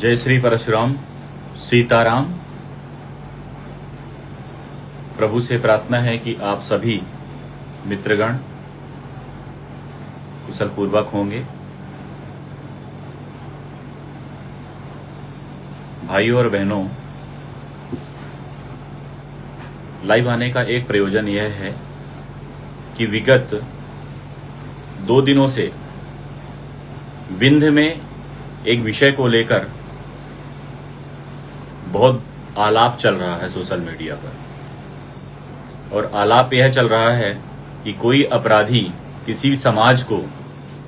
जय श्री परशुराम सीताराम। प्रभु से प्रार्थना है कि आप सभी मित्रगण कुशल पूर्वक होंगे। भाइयों और बहनों, लाइव आने का एक प्रयोजन यह है कि विगत 2 दिनों से विंध्य में एक विषय को लेकर बहुत आलाप चल रहा है सोशल मीडिया पर, और आलाप यह चल रहा है कि कोई अपराधी किसी समाज को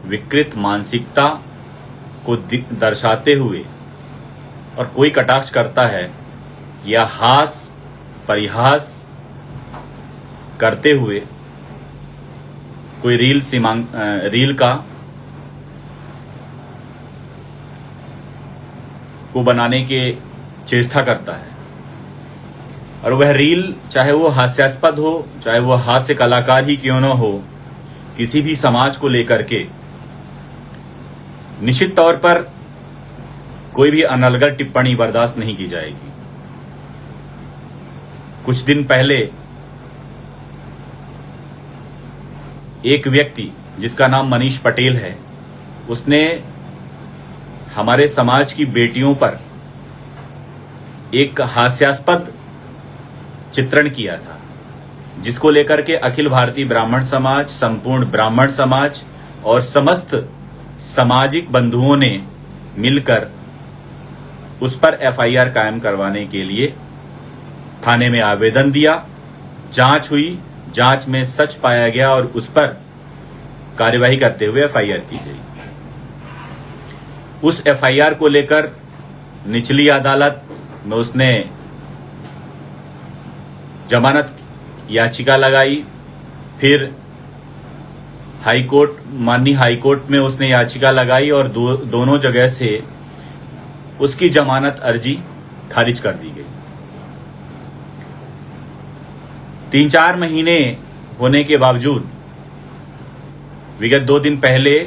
विकृत मानसिकता को दर्शाते हुए और कोई कटाक्ष करता है या हास परिहास करते हुए कोई रील को बनाने के चेष्टा करता है, और वह रील चाहे वो हास्यास्पद हो, चाहे वो हास्य कलाकार ही क्यों न हो, किसी भी समाज को लेकर के निश्चित तौर पर कोई भी अनर्गल टिप्पणी बर्दाश्त नहीं की जाएगी। कुछ दिन पहले एक व्यक्ति जिसका नाम मनीष पटेल है, उसने हमारे समाज की बेटियों पर एक हास्यास्पद चित्रण किया था, जिसको लेकर के अखिल भारतीय ब्राह्मण समाज, संपूर्ण ब्राह्मण समाज और समस्त सामाजिक बंधुओं ने मिलकर उस पर एफआईआर कायम करवाने के लिए थाने में आवेदन दिया। जांच हुई, जांच में सच पाया गया और उस पर कार्यवाही करते हुए एफआईआर की गई। उस एफआईआर को लेकर निचली अदालत में उसने जमानत याचिका लगाई, फिर माननीय हाईकोर्ट में उसने याचिका लगाई और दोनों जगह से उसकी जमानत अर्जी खारिज कर दी गई। 3-4 महीने होने के बावजूद विगत 2 दिन पहले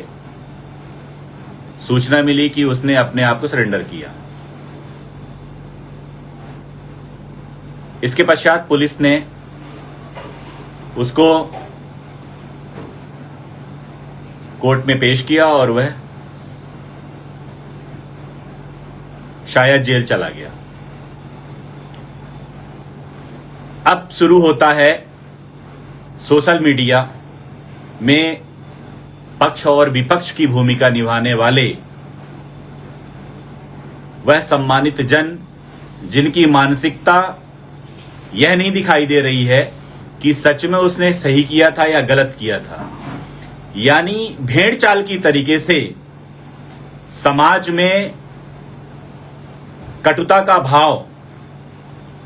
सूचना मिली कि उसने अपने आप को सरेंडर किया। इसके पश्चात पुलिस ने उसको कोर्ट में पेश किया और वह शायद जेल चला गया। अब शुरू होता है सोशल मीडिया में पक्ष और विपक्ष की भूमिका निभाने वाले वह सम्मानित जन, जिनकी मानसिकता यह नहीं दिखाई दे रही है कि सच में उसने सही किया था या गलत किया था, यानी भेड़ चाल की तरीके से समाज में कटुता का भाव,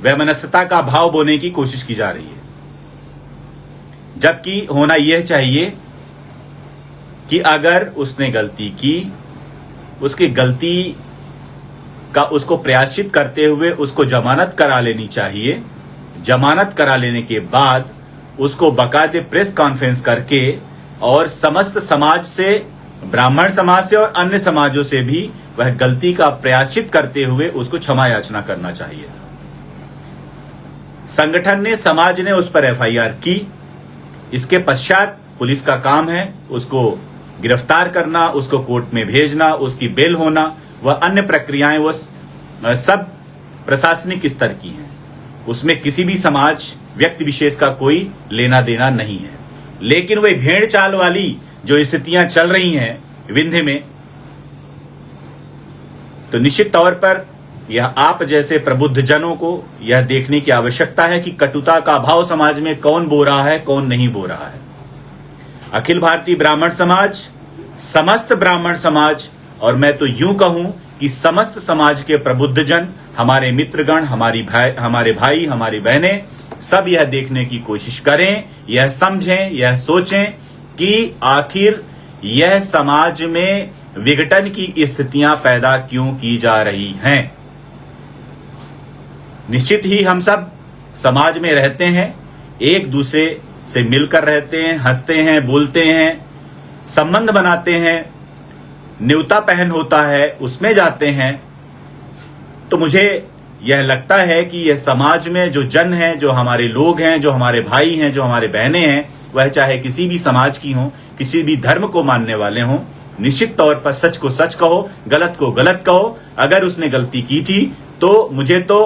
वैमनस्यता का भाव बोने की कोशिश की जा रही है। जबकि होना यह चाहिए कि अगर उसने गलती की, उसकी गलती का उसको प्रायश्चित करते हुए उसको जमानत करा लेनी चाहिए। जमानत करा लेने के बाद उसको बाकायदे प्रेस कॉन्फ्रेंस करके और समस्त समाज से, ब्राह्मण समाज से और अन्य समाजों से भी वह गलती का प्रायश्चित करते हुए उसको क्षमा याचना करना चाहिए। संगठन ने, समाज ने उस पर एफआईआर की। इसके पश्चात पुलिस का काम है उसको गिरफ्तार करना, उसको कोर्ट में भेजना, उसकी बेल होना, वह अन्य प्रक्रियाएं वो सब प्रशासनिक स्तर की हैं। उसमें किसी भी समाज, व्यक्ति विशेष का कोई लेना देना नहीं है। लेकिन वह भेड़ चाल वाली जो स्थितियां चल रही हैं विंध्य में, तो निश्चित तौर पर यह आप जैसे प्रबुद्ध जनों को यह देखने की आवश्यकता है कि कटुता का भाव समाज में कौन बो रहा है, कौन नहीं बो रहा है। अखिल भारतीय ब्राह्मण समाज, समस्त ब्राह्मण समाज, और मैं तो यूं कहूं कि समस्त समाज के प्रबुद्ध जन, हमारे मित्रगण, हमारे भाई, हमारी बहनें, सब यह देखने की कोशिश करें, यह समझें, यह सोचें कि आखिर यह समाज में विघटन की स्थितियां पैदा क्यों की जा रही हैं। निश्चित ही हम सब समाज में रहते हैं, एक दूसरे से मिलकर रहते हैं, हंसते हैं, बोलते हैं, संबंध बनाते हैं, न्योता पहन होता है उसमें जाते हैं, तो मुझे यह लगता है कि यह समाज में जो जन हैं, जो हमारे लोग हैं, जो हमारे भाई हैं, जो हमारे बहनें हैं, वह चाहे किसी भी समाज की हों, किसी भी धर्म को मानने वाले हों, निश्चित तौर पर सच को सच कहो, गलत को गलत कहो। अगर उसने गलती की थी तो मुझे तो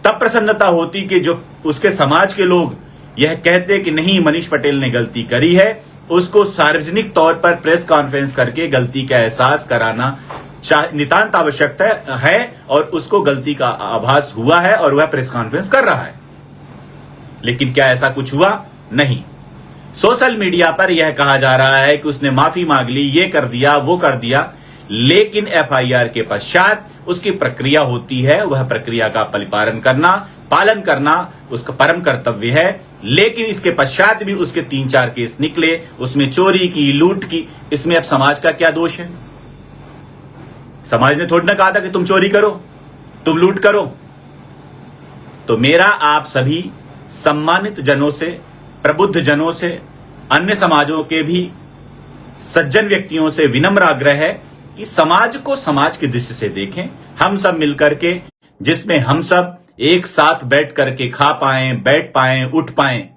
तब प्रसन्नता होती कि जो उसके समाज के लोग यह कहते कि नहीं, मनीष पटेल ने गलती करी है, उसको सार्वजनिक तौर पर प्रेस कॉन्फ्रेंस करके गलती का एहसास कराना नितांत आवश्यकता है और उसको गलती का आभास हुआ है और वह प्रेस कॉन्फ्रेंस कर रहा है। लेकिन क्या ऐसा कुछ हुआ? नहीं। सोशल मीडिया पर यह कहा जा रहा है कि उसने माफी मांग ली, ये कर दिया, वो कर दिया, लेकिन एफआईआर के पश्चात उसकी प्रक्रिया होती है, वह प्रक्रिया का पालन करना उसका परम कर्तव्य है। लेकिन इसके पश्चात भी उसके 3-4 केस निकले, उसमें चोरी की, लूट की, इसमें अब समाज का क्या दोष है? समाज ने थोड़ी ना कहा था कि तुम चोरी करो, तुम लूट करो। तो मेरा आप सभी सम्मानित जनों से, प्रबुद्ध जनों से, अन्य समाजों के भी सज्जन व्यक्तियों से विनम्र आग्रह है कि समाज को समाज की दृष्टि से देखें, हम सब मिलकर के, जिसमें हम सब एक साथ बैठ करके खा पाएं, बैठ पाएं, उठ पाएं।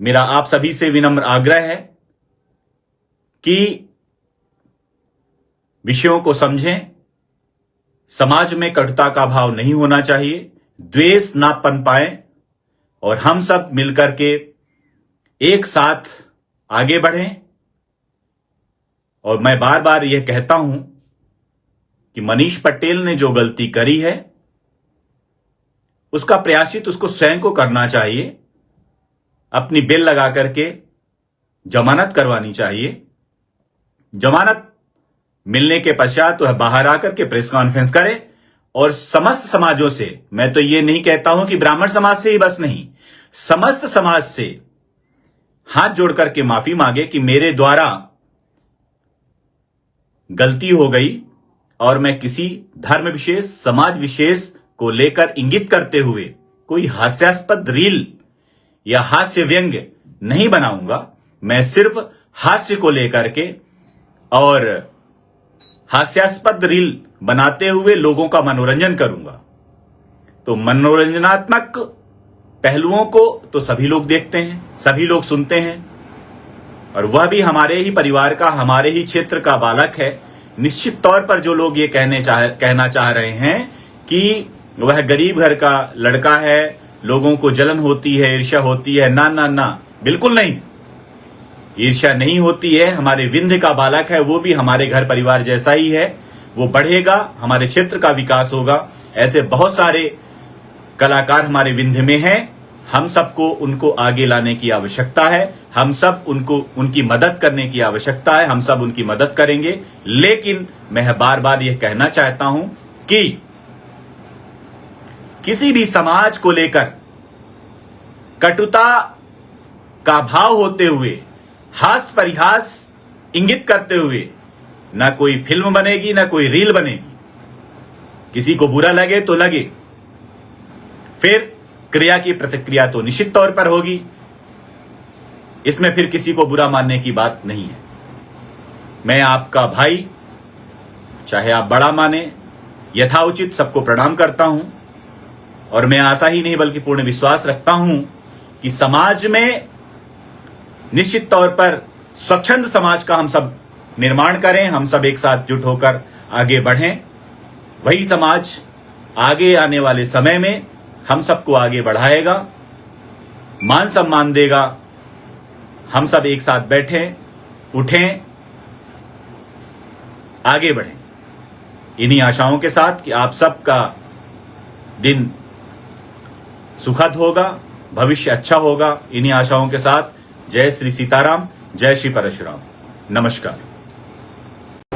मेरा आप सभी से विनम्र आग्रह है कि विषयों को समझें। समाज में कटुता का भाव नहीं होना चाहिए, द्वेष ना पनपाए और हम सब मिलकर के एक साथ आगे बढ़ें। और मैं बार बार यह कहता हूं कि मनीष पटेल ने जो गलती करी है उसका प्रायश्चित उसको स्वयं को करना चाहिए। अपनी बेल लगा करके जमानत करवानी चाहिए। जमानत मिलने के पश्चात वह बाहर आकर के प्रेस कॉन्फ्रेंस करे और समस्त समाजों से, मैं तो यह नहीं कहता हूं कि ब्राह्मण समाज से ही बस नहीं, समस्त समाज से हाथ जोड़ करके माफी मांगे कि मेरे द्वारा गलती हो गई और मैं किसी धर्म विशेष, समाज विशेष को लेकर इंगित करते हुए कोई हास्यास्पद रील या हास्य व्यंग नहीं बनाऊंगा। मैं सिर्फ हास्य को लेकर के और हास्यास्पद रील बनाते हुए लोगों का मनोरंजन करूंगा। तो मनोरंजनात्मक पहलुओं को तो सभी लोग देखते हैं, सभी लोग सुनते हैं, और वह भी हमारे ही परिवार का, हमारे ही क्षेत्र का बालक है। निश्चित तौर पर जो लोग ये कहना चाह रहे हैं कि वह गरीब घर का लड़का है, लोगों को जलन होती है, ईर्ष्या होती है, ना ना ना, बिल्कुल नहीं, ईर्ष्या नहीं होती है। हमारे विंध्य का बालक है, वो भी हमारे घर परिवार जैसा ही है, वो बढ़ेगा, हमारे क्षेत्र का विकास होगा। ऐसे बहुत सारे कलाकार हमारे विंध्य में हैं, हम सबको उनको आगे लाने की आवश्यकता है, हम सब उनकी मदद करने की आवश्यकता है, हम सब उनकी मदद करेंगे। लेकिन मैं बार बार यह कहना चाहता हूं कि किसी भी समाज को लेकर कटुता का भाव होते हुए, हास परिहास इंगित करते हुए ना कोई फिल्म बनेगी, ना कोई रील बनेगी। किसी को बुरा लगे तो लगे, फिर क्रिया की प्रतिक्रिया तो निश्चित तौर पर होगी। इसमें फिर किसी को बुरा मानने की बात नहीं है। मैं आपका भाई, चाहे आप बड़ा माने, यथाउचित सबको प्रणाम करता हूं और मैं आशा ही नहीं बल्कि पूर्ण विश्वास रखता हूं कि समाज में निश्चित तौर पर स्वच्छंद समाज का हम सब निर्माण करें, हम सब एक साथ जुट होकर आगे बढ़ें। वही समाज आगे आने वाले समय में हम सबको आगे बढ़ाएगा, मान सम्मान देगा। हम सब एक साथ बैठें, उठें, आगे बढ़ें, इन्हीं आशाओं के साथ कि आप सबका दिन सुखद होगा, भविष्य अच्छा होगा। इन्हीं आशाओं के साथ जय श्री सीताराम, जय श्री परशुराम, नमस्कार।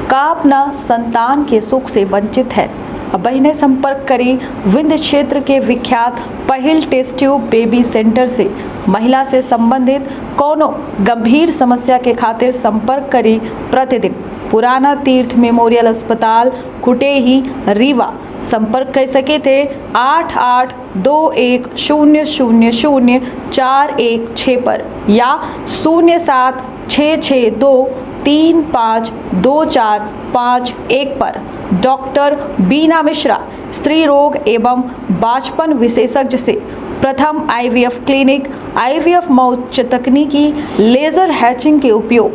का अपना संतान के सुख से वंचित है? अब बहनें संपर्क करें विंध्य क्षेत्र के विख्यात पहिल टेस्ट ट्यूब बेबी सेंटर से। महिला से संबंधित कोनो गंभीर समस्या के खातिर संपर्क करें प्रतिदिन पुराना तीर्थ मेमोरियल अस्पताल, कुटेही, रीवा संपर्क कर सके थे 8821000416 पर या 0766235245 पर। डॉक्टर बीना मिश्रा स्त्री रोग एवं बांझपन विशेषज्ञ से प्रथम IVF क्लिनिक, IVF में उच्च तकनीकी लेजर हैचिंग के उपयोग,